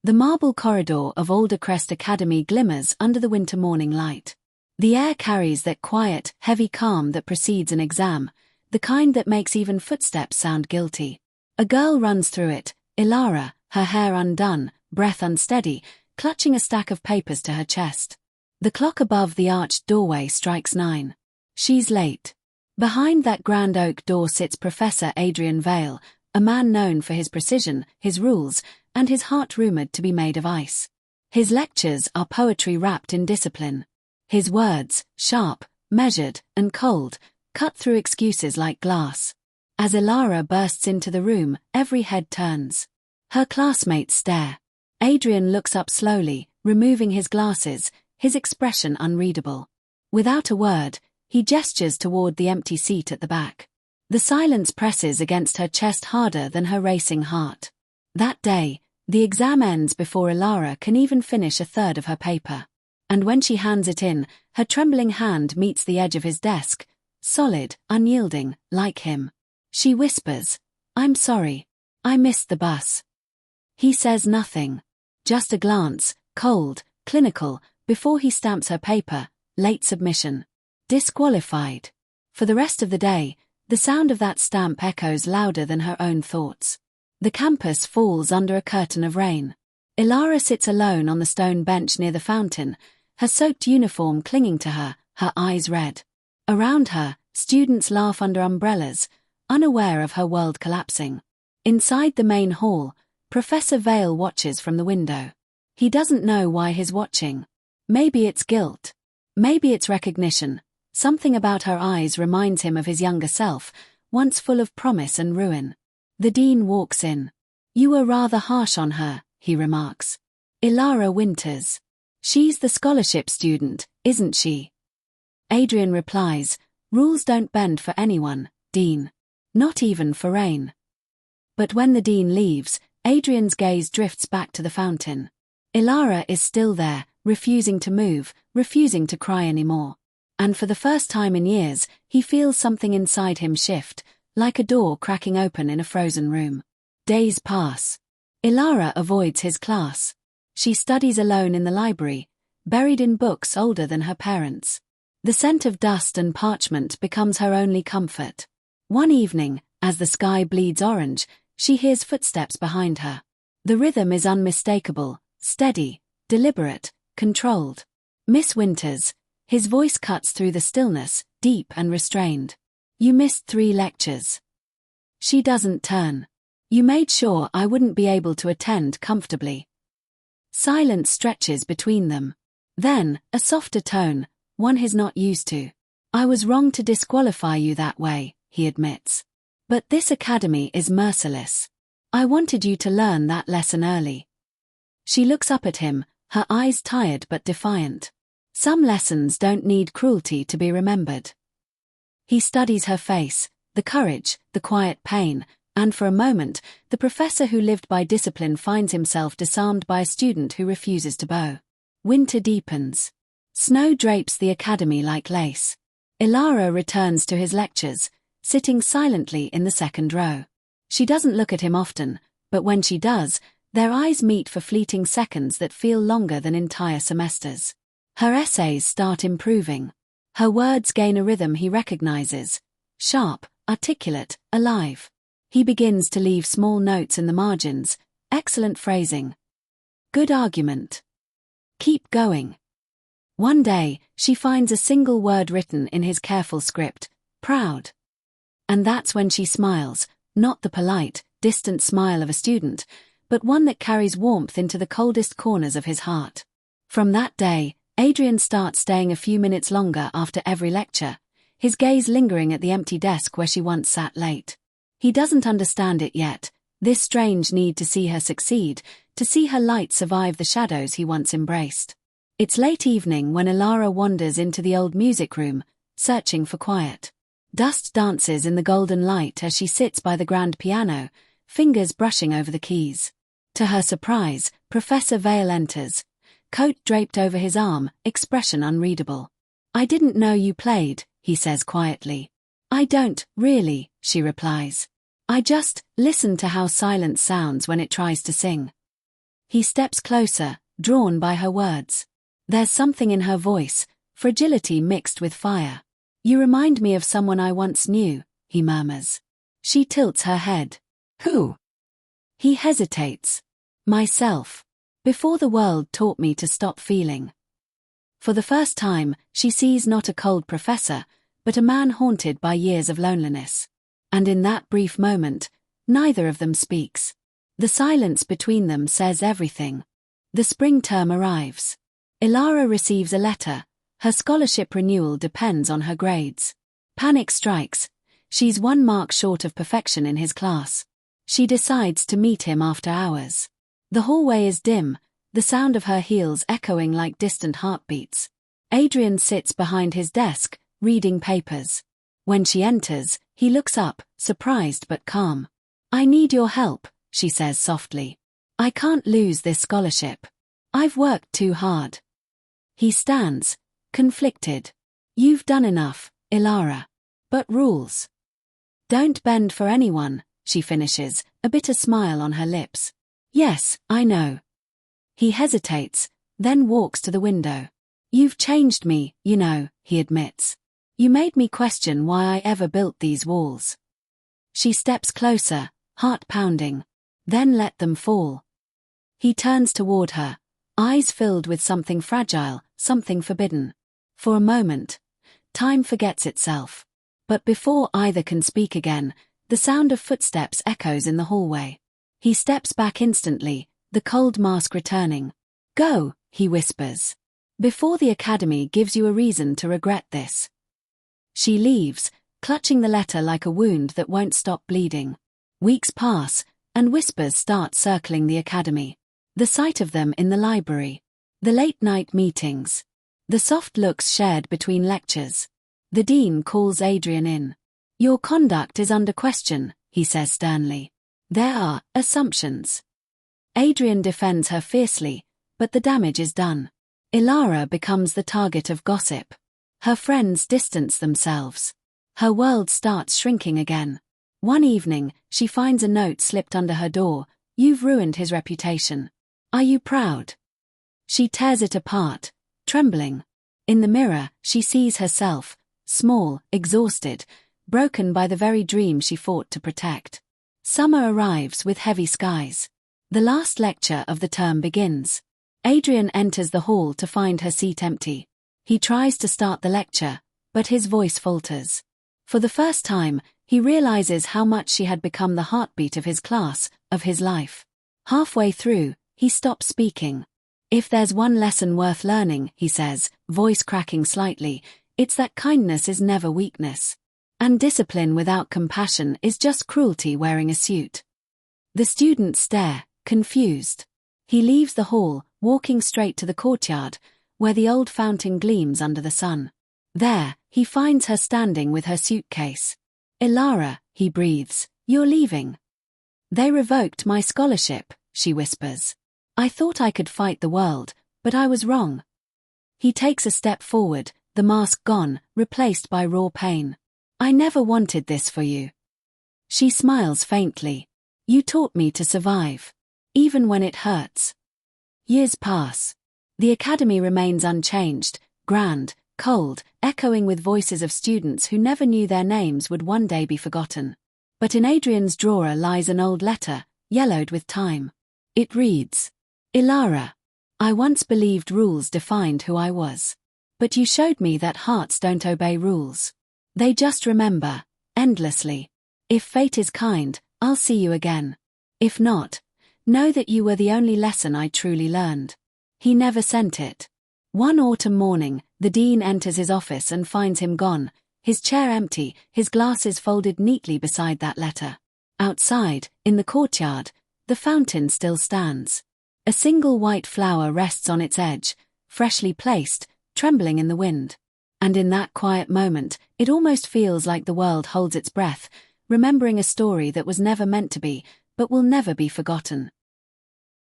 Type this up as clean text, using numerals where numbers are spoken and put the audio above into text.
The marble corridor of Aldercrest Academy glimmers under the winter morning light. The air carries that quiet, heavy calm that precedes an exam, the kind that makes even footsteps sound guilty. A girl runs through it, Ilara, her hair undone, breath unsteady, clutching a stack of papers to her chest. The clock above the arched doorway strikes 9. She's late. Behind that grand oak door sits Professor Adrian Vale, a man known for his precision, his rules, and his heart rumored to be made of ice. His lectures are poetry wrapped in discipline. His words, sharp, measured, and cold, cut through excuses like glass. As Ilara bursts into the room, every head turns. Her classmates stare. Adrian looks up slowly, removing his glasses, his expression unreadable. Without a word, he gestures toward the empty seat at the back. The silence presses against her chest harder than her racing heart. That day, the exam ends before Ilara can even finish a third of her paper. And when she hands it in, her trembling hand meets the edge of his desk, solid, unyielding, like him. She whispers, "I'm sorry. I missed the bus." He says nothing. Just a glance, cold, clinical, before he stamps her paper, late submission. Disqualified. For the rest of the day, the sound of that stamp echoes louder than her own thoughts. The campus falls under a curtain of rain. Ilara sits alone on the stone bench near the fountain, her soaked uniform clinging to her, her eyes red. Around her, students laugh under umbrellas, unaware of her world collapsing. Inside the main hall, Professor Vale watches from the window. He doesn't know why he's watching. Maybe it's guilt. Maybe it's recognition. Something about her eyes reminds him of his younger self, once full of promise and ruin. The dean walks in. "You were rather harsh on her," he remarks. Ilara winters. "She's the scholarship student, isn't she?" Adrian replies, "Rules don't bend for anyone, Dean. Not even for rain." But when the dean leaves, Adrian's gaze drifts back to the fountain. Ilara is still there, refusing to move, refusing to cry anymore. And for the first time in years, he feels something inside him shift, like a door cracking open in a frozen room. Days pass. Ilara avoids his class. She studies alone in the library, buried in books older than her parents. The scent of dust and parchment becomes her only comfort. One evening, as the sky bleeds orange, she hears footsteps behind her. The rhythm is unmistakable, steady, deliberate, controlled. "Miss Winters," his voice cuts through the stillness, deep and restrained. "You missed 3 lectures." She doesn't turn. "You made sure I wouldn't be able to attend comfortably." Silence stretches between them. Then, a softer tone, one he's not used to. "I was wrong to disqualify you that way," he admits. "But this academy is merciless. I wanted you to learn that lesson early." She looks up at him, her eyes tired but defiant. Some lessons don't need cruelty to be remembered. He studies her face, the courage, the quiet pain, and for a moment, the professor who lived by discipline finds himself disarmed by a student who refuses to bow. Winter deepens. Snow drapes the academy like lace. Ilara returns to his lectures, sitting silently in the second row. She doesn't look at him often, but when she does, their eyes meet for fleeting seconds that feel longer than entire semesters. Her essays start improving. Her words gain a rhythm he recognizes. Sharp, articulate, alive. He begins to leave small notes in the margins. Excellent phrasing. Good argument. Keep going. One day, she finds a single word written in his careful script. Proud. And that's when she smiles, not the polite, distant smile of a student, but one that carries warmth into the coldest corners of his heart. From that day, Adrian starts staying a few minutes longer after every lecture, his gaze lingering at the empty desk where she once sat late. He doesn't understand it yet, this strange need to see her succeed, to see her light survive the shadows he once embraced. It's late evening when Ilara wanders into the old music room, searching for quiet. Dust dances in the golden light as she sits by the grand piano, fingers brushing over the keys. To her surprise, Professor Vale enters, coat draped over his arm, expression unreadable. "I didn't know you played," he says quietly. "I don't, really," she replies. "I just listen to how silence sounds when it tries to sing." He steps closer, drawn by her words. There's something in her voice, fragility mixed with fire. You remind me of someone I once knew, he murmurs. She tilts her head. Who? He hesitates. Myself. Before the world taught me to stop feeling. For the first time, she sees not a cold professor, but a man haunted by years of loneliness. And in that brief moment, neither of them speaks. The silence between them says everything. The spring term arrives. Ilara receives a letter. Her scholarship renewal depends on her grades. Panic strikes. She's 1 mark short of perfection in his class. She decides to meet him after hours. The hallway is dim, the sound of her heels echoing like distant heartbeats. Adrian sits behind his desk, reading papers. When she enters, he looks up, surprised but calm. I need your help, she says softly. I can't lose this scholarship. I've worked too hard. He stands, conflicted. You've done enough, Ilara. But rules. Don't bend for anyone, she finishes, a bitter smile on her lips. Yes, I know. He hesitates, then walks to the window. You've changed me, you know, he admits. You made me question why I ever built these walls. She steps closer, heart pounding. Then let them fall. He turns toward her, eyes filled with something fragile, something forbidden. For a moment, time forgets itself. But before either can speak again, the sound of footsteps echoes in the hallway. He steps back instantly, the cold mask returning. Go, he whispers. Before the academy gives you a reason to regret this. She leaves, clutching the letter like a wound that won't stop bleeding. Weeks pass, and whispers start circling the academy. The sight of them in the library. The late-night meetings. The soft looks shared between lectures. The dean calls Adrian in. Your conduct is under question, he says sternly. There are assumptions. Adrian defends her fiercely, but the damage is done. Ilara becomes the target of gossip. Her friends distance themselves. Her world starts shrinking again. One evening, she finds a note slipped under her door. You've ruined his reputation. Are you proud? She tears it apart, trembling. In the mirror, she sees herself, small, exhausted, broken by the very dream she fought to protect. Summer arrives with heavy skies. The last lecture of the term begins. Adrian enters the hall to find her seat empty. He tries to start the lecture, but his voice falters. For the first time, he realizes how much she had become the heartbeat of his class, of his life. Halfway through, he stops speaking. If there's one lesson worth learning, he says, voice cracking slightly, it's that kindness is never weakness. And discipline without compassion is just cruelty wearing a suit. The students stare, confused. He leaves the hall, walking straight to the courtyard, where the old fountain gleams under the sun. There, he finds her standing with her suitcase. Ilara, he breathes, you're leaving. They revoked my scholarship, she whispers. I thought I could fight the world, but I was wrong. He takes a step forward, the mask gone, replaced by raw pain. I never wanted this for you. She smiles faintly. You taught me to survive. Even when it hurts. Years pass. The academy remains unchanged, grand, cold, echoing with voices of students who never knew their names would one day be forgotten. But in Adrian's drawer lies an old letter, yellowed with time. It reads, Ilara, I once believed rules defined who I was. But you showed me that hearts don't obey rules. They just remember, endlessly. If fate is kind, I'll see you again. If not, know that you were the only lesson I truly learned. He never sent it. One autumn morning, the dean enters his office and finds him gone, his chair empty, his glasses folded neatly beside that letter. Outside, in the courtyard, the fountain still stands. A single white flower rests on its edge, freshly placed, trembling in the wind. And in that quiet moment, it almost feels like the world holds its breath, remembering a story that was never meant to be, but will never be forgotten.